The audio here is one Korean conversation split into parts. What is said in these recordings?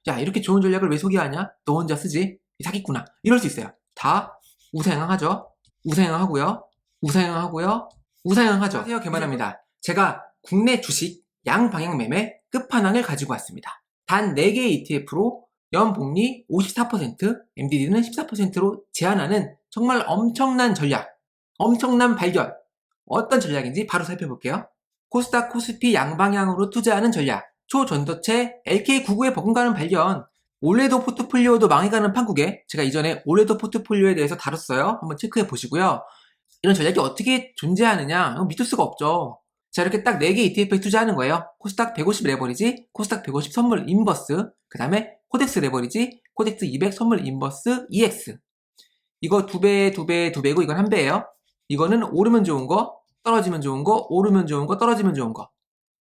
야, 이렇게 좋은 전략을 왜 소개하냐? 너 혼자 쓰지? 사기꾼아. 이럴 수 있어요. 다 우사양하죠. 우사양하고요. 우사양하고요. 우사양하죠. 안녕하세요, 개만합니다. 제가 국내 주식 양방향 매매 끝판왕을 가지고 왔습니다. 단 4개의 ETF로 연복리 54%, MDD는 14%로 제한하는 정말 엄청난 전략, 엄청난 발견. 어떤 전략인지 바로 살펴볼게요. 코스닥, 코스피 양방향으로 투자하는 전략. 초전도체 LK99에 버금가는 발견. 올레도 포트폴리오도 망해가는 판국에 제가 이전에 올레도 포트폴리오에 대해서 다뤘어요. 한번 체크해 보시고요. 이런 전략이 어떻게 존재하느냐 믿을 수가 없죠. 자, 이렇게 딱 4개 ETF에 투자하는 거예요. 코스닥 150 레버리지, 코스닥 150 선물 인버스, 그 다음에 코덱스 레버리지, 코덱스 200 선물 인버스 EX. 이거 2배, 2배, 2배고 이건 1배예요. 이거는 오르면 좋은 거, 떨어지면 좋은 거, 오르면 좋은 거, 떨어지면 좋은 거.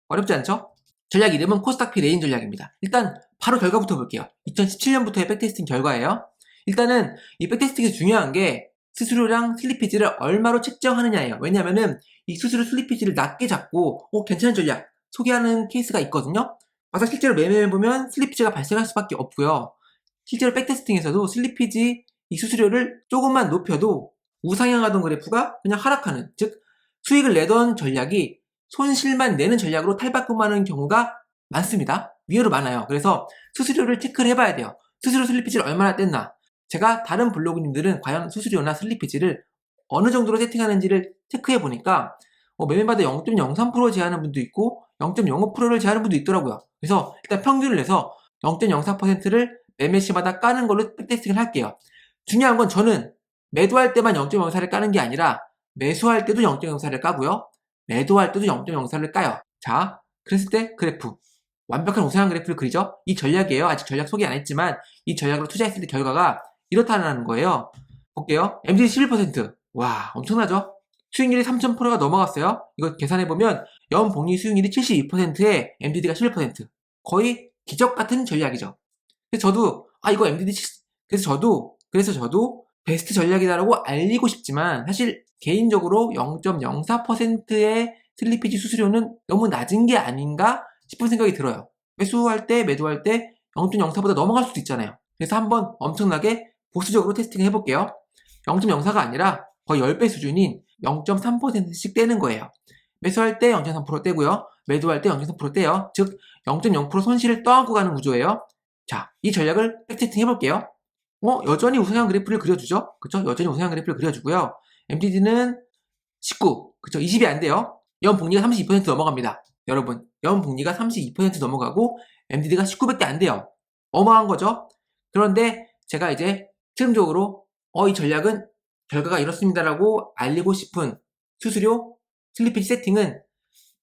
어렵지 않죠? 전략 이름은 코스닥피 레인 전략입니다. 일단 바로 결과부터 볼게요. 2017년부터의 백테스팅 결과예요. 일단은 이 백테스팅에서 중요한 게 수수료랑 슬리피지를 얼마로 책정하느냐예요. 왜냐면은 이 수수료 슬리피지를 낮게 잡고 괜찮은 전략 소개하는 케이스가 있거든요. 막상 실제로 매매해보면 슬리피지가 발생할 수밖에 없고요. 실제로 백테스팅에서도 슬리피지 이 수수료를 조금만 높여도 우상향하던 그래프가 그냥 하락하는, 즉 수익을 내던 전략이 손실만 내는 전략으로 탈바꿈하는 경우가 많습니다. 위험으로 많아요. 그래서 수수료를 체크를 해봐야 돼요. 수수료 슬리피지를 얼마나 뗐나. 제가 다른 블로그님들은 과연 수수료나 슬리피지를 어느 정도로 세팅하는지를 체크해 보니까 매매마다 0.03% 제한하는 분도 있고 0.05%를 제한하는 분도 있더라고요. 그래서 일단 평균을 내서 0.04%를 매매 시마다 까는 걸로 백테스팅을 할게요. 중요한 건 저는 매도할 때만 0.04를 까는 게 아니라 매수할 때도 0.04를 까고요. 매도할 때도 0.04를 까요. 자, 그랬을 때 그래프. 완벽한 우상향 그래프를 그리죠? 이 전략이에요. 아직 전략 소개 안 했지만 이 전략으로 투자했을 때 결과가 이렇다는 거예요. 볼게요. MD 11%. 와, 엄청나죠? 수익률이 3,000%가 넘어갔어요. 이거 계산해보면 연복리 수익률이 72%에 MDD가 11%. 거의 기적 같은 전략이죠. 그래서 저도 이거 MDD 그래서 저도 베스트 전략이다라고 알리고 싶지만 사실 개인적으로 0.04%의 슬리피지 수수료는 너무 낮은 게 아닌가 싶은 생각이 들어요. 매수할 때, 매도할 때 0.04보다 넘어갈 수도 있잖아요. 그래서 한번 엄청나게 보수적으로 테스팅을 해볼게요. 0.04가 아니라 거의 10배 수준인 0.3%씩 떼는 거예요. 매수할 때 0.3% 떼고요. 매도할 때 0.3% 떼요. 즉 0.0% 손실을 떠안고 가는 구조예요. 자, 이 전략을 백테스팅 해볼게요. 여전히 우상향 그래프를 그려주죠? 그쵸? 여전히 우상향 그래프를 그려주고요. MDD는 19, 그쵸? 20이 안 돼요. 연복리가 32% 넘어갑니다. 여러분, 연복리가 32% 넘어가고 MDD가 19밖에 안 돼요. 어마어마한 거죠? 그런데 제가 이제 최종적으로 이 전략은 결과가 이렇습니다라고 알리고 싶은 수수료 슬리피지 세팅은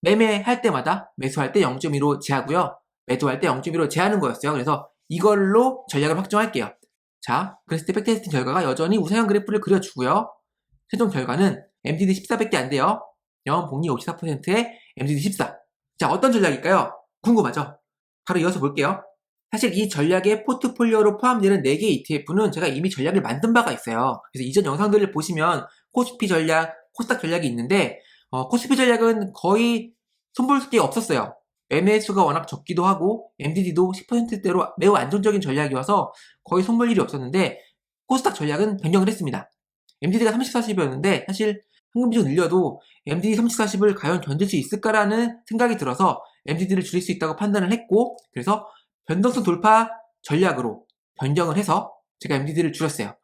매매할 때마다 매수할 때 0.15 제하고요. 매도할 때 0.15 제하는 거였어요. 그래서 이걸로 전략을 확정할게요. 자, 그랬을 때 백테스팅 결과가 여전히 우상향 그래프를 그려주고요. 최종 결과는 MDD 14밖에 안 돼요. 연복리 54%에 MDD 14. 자, 어떤 전략일까요? 궁금하죠? 바로 이어서 볼게요. 사실 이 전략의 포트폴리오로 포함되는 4개 ETF는 제가 이미 전략을 만든 바가 있어요. 그래서 이전 영상들을 보시면 코스피 전략, 코스닥 전략이 있는데 코스피 전략은 거의 손볼 게 없었어요. 매매 수가 워낙 적기도 하고 MDD도 10%대로 매우 안정적인 전략이어서 거의 손볼 일이 없었는데 코스닥 전략은 변경을 했습니다. MDD가 30, 40이었는데 사실 현금 비중 늘려도 MDD 30, 40을 과연 견딜 수 있을까라는 생각이 들어서 MDD를 줄일 수 있다고 판단을 했고 그래서 변동성 돌파 전략으로 변경을 해서 제가 MDD를 줄였어요.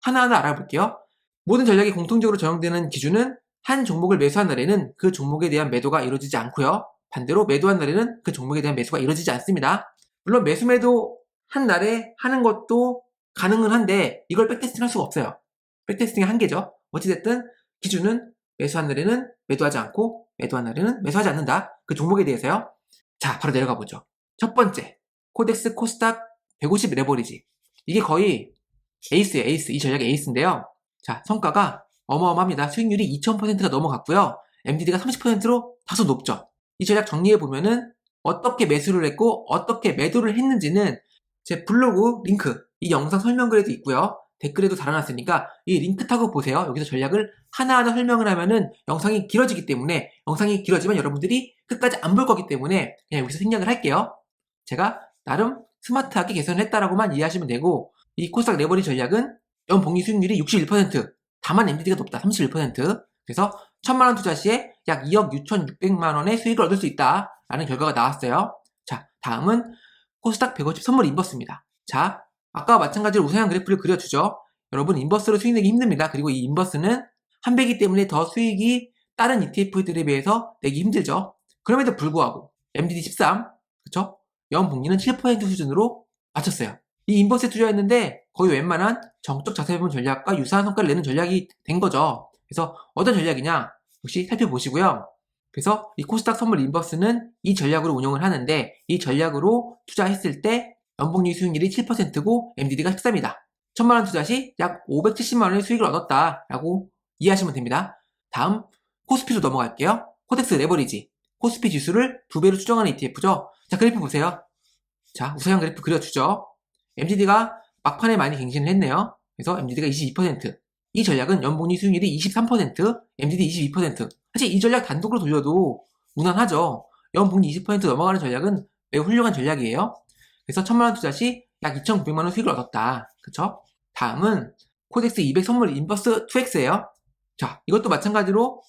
하나하나 알아볼게요. 모든 전략이 공통적으로 적용되는 기준은 한 종목을 매수한 날에는 그 종목에 대한 매도가 이루어지지 않고요. 반대로 매도한 날에는 그 종목에 대한 매수가 이루어지지 않습니다. 물론 매수 매도 한 날에 하는 것도 가능은 한데 이걸 백테스팅 할 수가 없어요. 백테스팅의 한계죠. 어찌됐든 기준은 매수한 날에는 매도하지 않고 매도한 날에는 매수하지 않는다. 그 종목에 대해서요. 자, 바로 내려가 보죠. 첫 번째, 코덱스 코스닥 150 레버리지. 이게 거의 에이스예요, 에이스. 이 전략의 에이스인데요. 자, 성과가 어마어마합니다. 수익률이 2000%가 넘어갔고요. MDD가 30%로 다소 높죠. 이 전략 정리해보면은 어떻게 매수를 했고 어떻게 매도를 했는지는 제 블로그 링크, 이 영상 설명글에도 있고요. 댓글에도 달아놨으니까 이 링크 타고 보세요. 여기서 전략을 하나하나 설명을 하면은 영상이 길어지기 때문에 영상이 길어지면 여러분들이 끝까지 안 볼 거기 때문에 그냥 여기서 생략을 할게요. 제가 나름 스마트하게 개선을 했다라고만 이해하시면 되고, 이 코스닥 레버리지 전략은 연복리 수익률이 61%, 다만 MDD가 높다 31%. 그래서 1000만원 투자 시에 약 2억 6,600만원의 수익을 얻을 수 있다라는 결과가 나왔어요. 자, 다음은 코스닥 150 선물 인버스입니다. 자, 아까와 마찬가지로 우상향 그래프를 그려주죠. 여러분, 인버스로 수익 내기 힘듭니다. 그리고 이 인버스는 한 배이기 때문에 더 수익이 다른 ETF들에 비해서 내기 힘들죠. 그럼에도 불구하고 MDD 13, 그쵸? 연복리는 7% 수준으로 맞췄어요. 이 인버스에 투자했는데 거의 웬만한 정적 자산배분 전략과 유사한 성과를 내는 전략이 된 거죠. 그래서 어떤 전략이냐? 역시 살펴보시고요. 그래서 이 코스닥 선물 인버스는 이 전략으로 운영을 하는데, 이 전략으로 투자했을 때 연복리 수익률이 7%고 MDD가 13이다. 1000만원 투자 시 약 570만원의 수익을 얻었다라고 이해하시면 됩니다. 다음 코스피로 넘어갈게요. 코덱스 레버리지. 코스피 지수를 2배로 추정하는 ETF죠. 자, 그래프 보세요. 자, 우상향 그래프 그려주죠. MDD가 막판에 많이 갱신을 했네요. 그래서 MDD가 22%. 이 전략은 연복리 수익률이 23%, MDD 22%. 사실 이 전략 단독으로 돌려도 무난하죠. 연복리 20% 넘어가는 전략은 매우 훌륭한 전략이에요. 그래서 1000만원 투자 시 약 2,900만원 수익을 얻었다. 그쵸? 다음은 코덱스 200 선물 인버스 2X예요. 자, 이것도 마찬가지로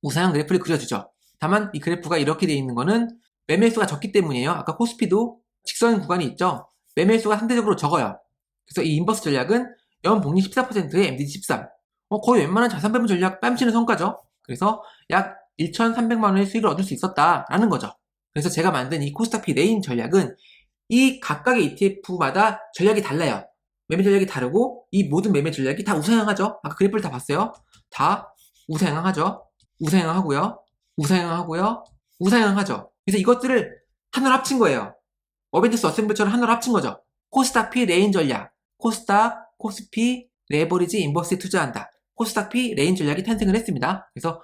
우상향 그래프를 그려주죠. 다만 이 그래프가 이렇게 되어 있는 거는 매매수가 적기 때문이에요. 아까 코스피도 직선 구간이 있죠. 매매수가 상대적으로 적어요. 그래서 이 인버스 전략은 연복리 14%에 MDD 13. 거의 웬만한 자산배분 전략 뺨치는 성과죠. 그래서 약 1,300만원의 수익을 얻을 수 있었다라는 거죠. 그래서 제가 만든 이 코스닥피 레인 전략은 이 각각의 ETF마다 전략이 달라요. 매매 전략이 다르고 이 모든 매매 전략이 다 우상향하죠. 아까 그래프를 다 봤어요. 다 우상향하죠. 우상향하고요. 우상향하고요. 우상향하죠. 그래서 이것들을 하나로 합친 거예요. 어벤져스 어셈블처럼 하나로 합친 거죠. 코스닥피 레인 전략. 코스닥, 코스피, 레버리지 인버스에 투자한다. 코스닥피 레인 전략이 탄생을 했습니다. 그래서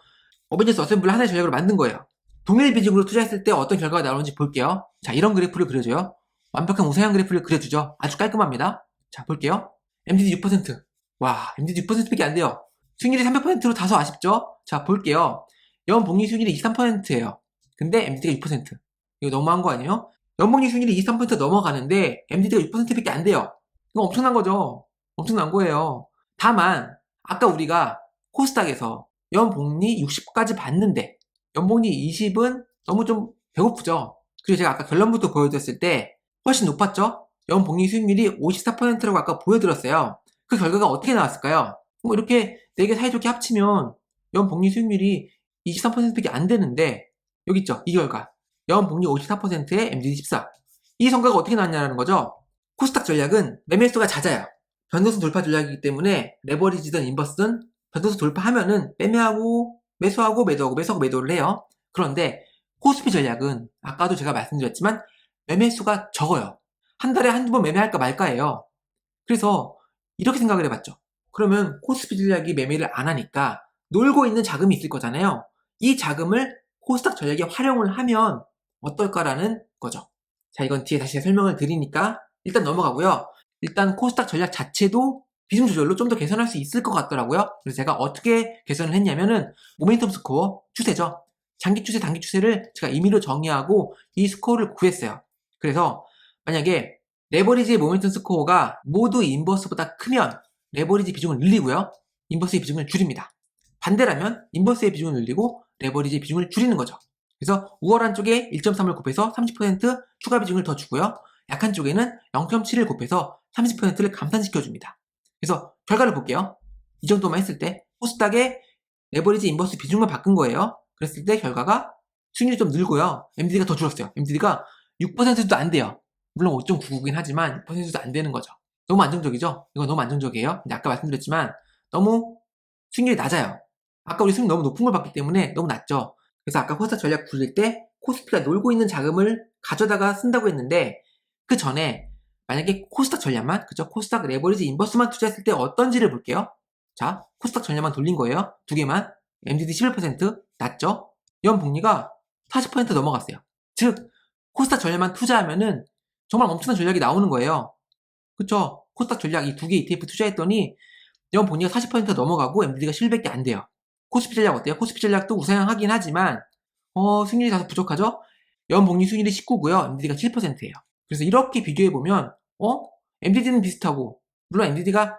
어벤져스 어셈블을 하나의 전략으로 만든 거예요. 동일 비중으로 투자했을 때 어떤 결과가 나오는지 볼게요. 자, 이런 그래프를 그려줘요. 완벽한 우상향 그래프를 그려주죠. 아주 깔끔합니다. 자, 볼게요. MDD 6%. 와, MDD 6%밖에 안 돼요. 수익률이 300%로 다소 아쉽죠? 자, 볼게요. 연복리 수익률이 23%예요. 근데 MDD가 6%. 이거 너무한 거 아니에요? 연복리 수익률이 23% 넘어가는데 MDD가 6%밖에 안 돼요. 이거 엄청난 거죠? 엄청난 거예요. 다만 아까 우리가 코스닥에서 연복리 60까지 봤는데 연복리 20은 너무 좀 배고프죠? 그리고 제가 아까 결론부터 보여드렸을 때 훨씬 높았죠? 연복리 수익률이 54%라고 아까 보여드렸어요. 그 결과가 어떻게 나왔을까요? 뭐 이렇게 4개 사이좋게 합치면 연복리 수익률이 23%밖에 안 되는데, 여기 있죠? 이 결과. 연복리 54%에 MDD 14. 이 성과가 어떻게 나왔냐는 거죠? 코스닥 전략은 매매수가 잦아요. 변동성 돌파 전략이기 때문에 레버리지든 인버스든 변동성 돌파하면은 매매하고 매수하고 매도하고 매수하고 매도를 해요. 그런데 코스피 전략은 아까도 제가 말씀드렸지만 매매수가 적어요. 한 달에 한두 번 매매할까 말까예요. 그래서 이렇게 생각을 해봤죠. 그러면 코스피 전략이 매매를 안 하니까 놀고 있는 자금이 있을 거잖아요. 이 자금을 코스닥 전략에 활용을 하면 어떨까라는 거죠. 자, 이건 뒤에 다시 설명을 드리니까 일단 넘어가고요. 일단 코스닥 전략 자체도 비중 조절로 좀 더 개선할 수 있을 것 같더라고요. 그래서 제가 어떻게 개선을 했냐면은 모멘텀 스코어 추세죠. 장기 추세, 단기 추세를 제가 임의로 정의하고 이 스코어를 구했어요. 그래서 만약에 레버리지의 모멘텀 스코어가 모두 인버스보다 크면 레버리지 비중을 늘리고요. 인버스의 비중을 줄입니다. 반대라면 인버스의 비중을 늘리고 레버리지의 비중을 줄이는 거죠. 그래서 우월한 쪽에 1.3을 곱해서 30% 추가 비중을 더 주고요. 약한 쪽에는 0.7을 곱해서 30%를 감산시켜줍니다. 그래서 결과를 볼게요. 이 정도만 했을 때 코스닥의 레버리지 인버스 비중만 바꾼 거예요. 그랬을 때 결과가 수익률이 좀 늘고요. MDD가 더 줄었어요. MDD가 6%도 안 돼요. 물론 5.99긴 하지만 6%도 안 되는 거죠. 너무 안정적이죠? 이거 너무 안정적이에요. 근데 아까 말씀드렸지만 너무 수익률이 낮아요. 아까 우리 수익 너무 높은 걸 봤기 때문에 너무 낮죠. 그래서 아까 코스닥 전략 굴릴 때 코스피가 놀고 있는 자금을 가져다가 쓴다고 했는데, 그 전에 만약에 코스닥 전략만, 그죠? 코스닥 레버리지 인버스만 투자했을 때 어떤지를 볼게요. 자, 코스닥 전략만 돌린 거예요. 두 개만. MDD 11% 낮죠? 연복리가 40% 넘어갔어요. 즉 코스닥 전략만 투자하면은 정말 엄청난 전략이 나오는 거예요. 그쵸? 코스닥 전략 이 두 개 ETF 투자했더니 연복리가 40% 넘어가고 MDD가 11밖에 안 돼요. 코스피 전략 어때요? 코스피 전략도 우상향하긴 하지만 수익률이 다소 부족하죠? 연복리 수익률이 19고요. MDD가 7%예요. 그래서 이렇게 비교해보면 MDD는 비슷하고, 물론 MDD가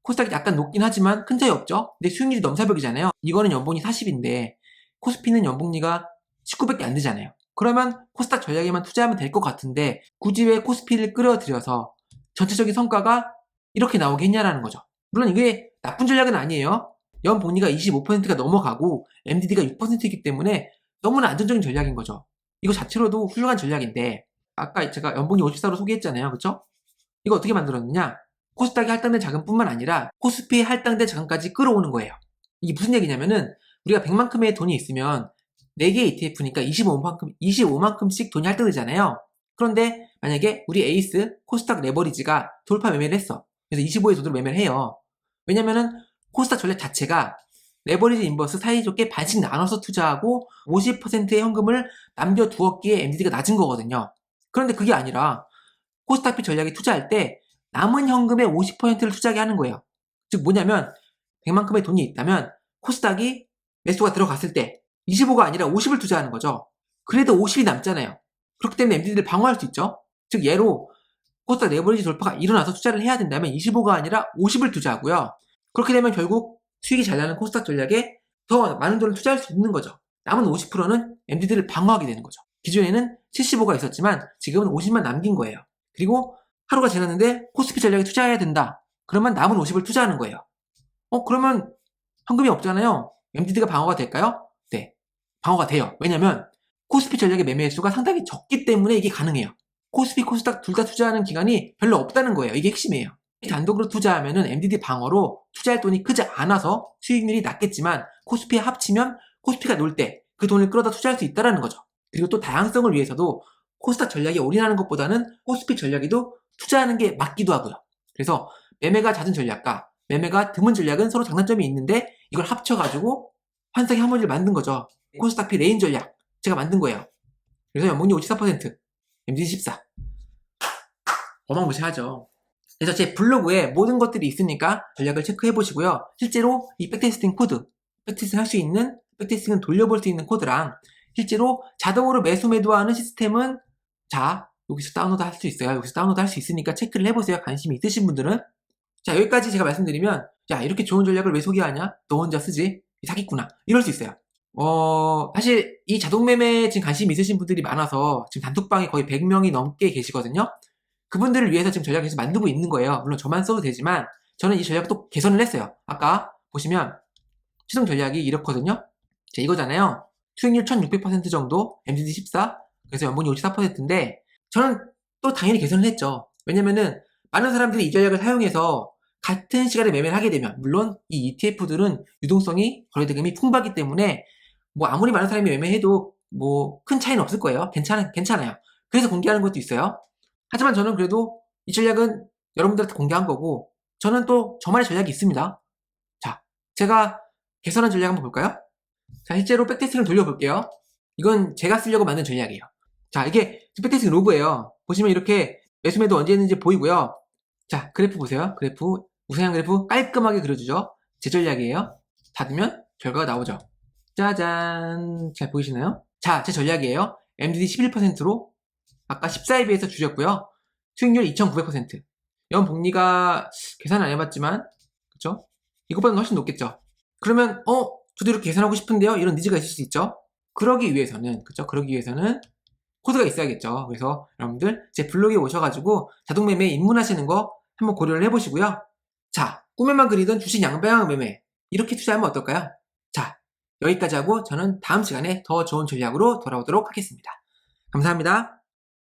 코스닥이 약간 높긴 하지만 큰 차이 없죠. 근데 수익률이 넘사벽이잖아요. 이거는 연봉이 40인데 코스피는 연봉리가 19밖에 안 되잖아요. 그러면 코스닥 전략에만 투자하면 될 것 같은데 굳이 왜 코스피를 끌어들여서 전체적인 성과가 이렇게 나오게 했냐라는 거죠. 물론 이게 나쁜 전략은 아니에요. 연복리가 25%가 넘어가고 MDD가 6%이기 때문에 너무나 안정적인 전략인 거죠. 이거 자체로도 훌륭한 전략인데, 아까 제가 연복리 54로 소개했잖아요. 그쵸? 이거 어떻게 만들었느냐? 코스닥이 할당된 자금뿐만 아니라 코스피의 할당된 자금까지 끌어오는 거예요. 이게 무슨 얘기냐면은 우리가 100만큼의 돈이 있으면 4개 ETF니까 25만큼씩 돈이 할당되잖아요. 그런데 만약에 우리 에이스 코스닥 레버리지가 돌파 매매를 했어. 그래서 25의 돈으로 매매를 해요. 왜냐면은 코스닥 전략 자체가 레버리지 인버스 사이좋게 반씩 나눠서 투자하고 50%의 현금을 남겨두었기에 MDD가 낮은 거거든요. 그런데 그게 아니라 코스닥피 전략에 투자할 때 남은 현금의 50%를 투자하게 하는 거예요. 즉 뭐냐면 100만큼의 돈이 있다면 코스닥이 매수가 들어갔을 때 25가 아니라 50을 투자하는 거죠. 그래도 50이 남잖아요. 그렇기 때문에 MDD를 방어할 수 있죠. 즉 예로 코스닥 레버리지 돌파가 일어나서 투자를 해야 된다면 25가 아니라 50을 투자하고요. 그렇게 되면 결국 수익이 잘 나는 코스닥 전략에 더 많은 돈을 투자할 수 있는 거죠. 남은 50%는 MDD를 방어하게 되는 거죠. 기존에는 75가 있었지만 지금은 50만 남긴 거예요. 그리고 하루가 지났는데 코스피 전략에 투자해야 된다. 그러면 남은 50을 투자하는 거예요. 그러면 현금이 없잖아요. MDD가 방어가 될까요? 네, 방어가 돼요. 왜냐면 코스피 전략의 매매 횟수가 상당히 적기 때문에 이게 가능해요. 코스피, 코스닥 둘 다 투자하는 기간이 별로 없다는 거예요. 이게 핵심이에요. 단독으로 투자하면은 MDD 방어로 투자할 돈이 크지 않아서 수익률이 낮겠지만 코스피에 합치면 코스피가 놀 때 그 돈을 끌어다 투자할 수 있다는 거죠. 그리고 또 다양성을 위해서도 코스닥 전략에 올인하는 것보다는 코스피 전략에도 투자하는 게 맞기도 하고요. 그래서 매매가 잦은 전략과 매매가 드문 전략은 서로 장단점이 있는데 이걸 합쳐가지고 환상의 하모니를 만든 거죠. 코스닥피 레인 전략 제가 만든 거예요. 그래서 연봉률 54%, MDD 14. 어마무시하죠. 그래서 제 블로그에 모든 것들이 있으니까 전략을 체크해 보시고요. 실제로 이 백테스팅 코드, 백테스팅 할 수 있는, 백테스팅은 돌려볼 수 있는 코드랑 실제로 자동으로 매수 매도하는 시스템은 자, 여기서 다운로드 할 수 있어요. 여기서 다운로드 할 수 있으니까 체크를 해보세요. 관심이 있으신 분들은. 자, 여기까지 제가 말씀드리면 야, 이렇게 좋은 전략을 왜 소개하냐? 너 혼자 쓰지? 사기꾼아. 이럴 수 있어요. 사실 이 자동 매매에 지금 관심이 있으신 분들이 많아서 지금 단톡방에 거의 100명이 넘게 계시거든요. 그분들을 위해서 지금 전략을 계속 만들고 있는 거예요. 물론 저만 써도 되지만 저는 이 전략을 또 개선을 했어요. 아까 보시면 최종 전략이 이렇거든요. 자, 이거잖아요. 수익률 1600% 정도, MDD 14, 그래서 연봉이 54%인데 저는 또 당연히 개선을 했죠. 왜냐면은 많은 사람들이 이 전략을 사용해서 같은 시간에 매매를 하게 되면, 물론 이 ETF들은 유동성이, 거래대금이 풍부하기 때문에 뭐 아무리 많은 사람이 매매해도 뭐 큰 차이는 없을 거예요. 괜찮아요. 그래서 공개하는 것도 있어요. 하지만 저는 그래도 이 전략은 여러분들한테 공개한 거고, 저는 또 저만의 전략이 있습니다. 자, 제가 개선한 전략 한번 볼까요? 자, 실제로 백테스팅을 돌려볼게요. 이건 제가 쓰려고 만든 전략이에요. 자, 이게 백테스팅 로그예요. 보시면 이렇게 매수 매도 언제 했는지 보이고요. 자, 그래프 보세요. 그래프, 우상향 그래프 깔끔하게 그려주죠. 제 전략이에요. 닫으면 결과가 나오죠. 짜잔. 잘 보이시나요? 자, 제 전략이에요. MDD 11%로 아까 14에 비해서 줄였고요. 수익률 2,900%. 연복리가 계산 안 해봤지만, 그쵸? 이것보다는 훨씬 높겠죠. 그러면, 저도 이렇게 계산하고 싶은데요? 이런 니즈가 있을 수 있죠? 그러기 위해서는, 그쵸? 그러기 위해서는 코드가 있어야겠죠. 그래서 여러분들 제 블로그에 오셔가지고 자동매매 입문하시는 거 한번 고려를 해보시고요. 자, 꿈에만 그리던 주식 양방향 매매. 이렇게 투자하면 어떨까요? 자, 여기까지 하고 저는 다음 시간에 더 좋은 전략으로 돌아오도록 하겠습니다. 감사합니다.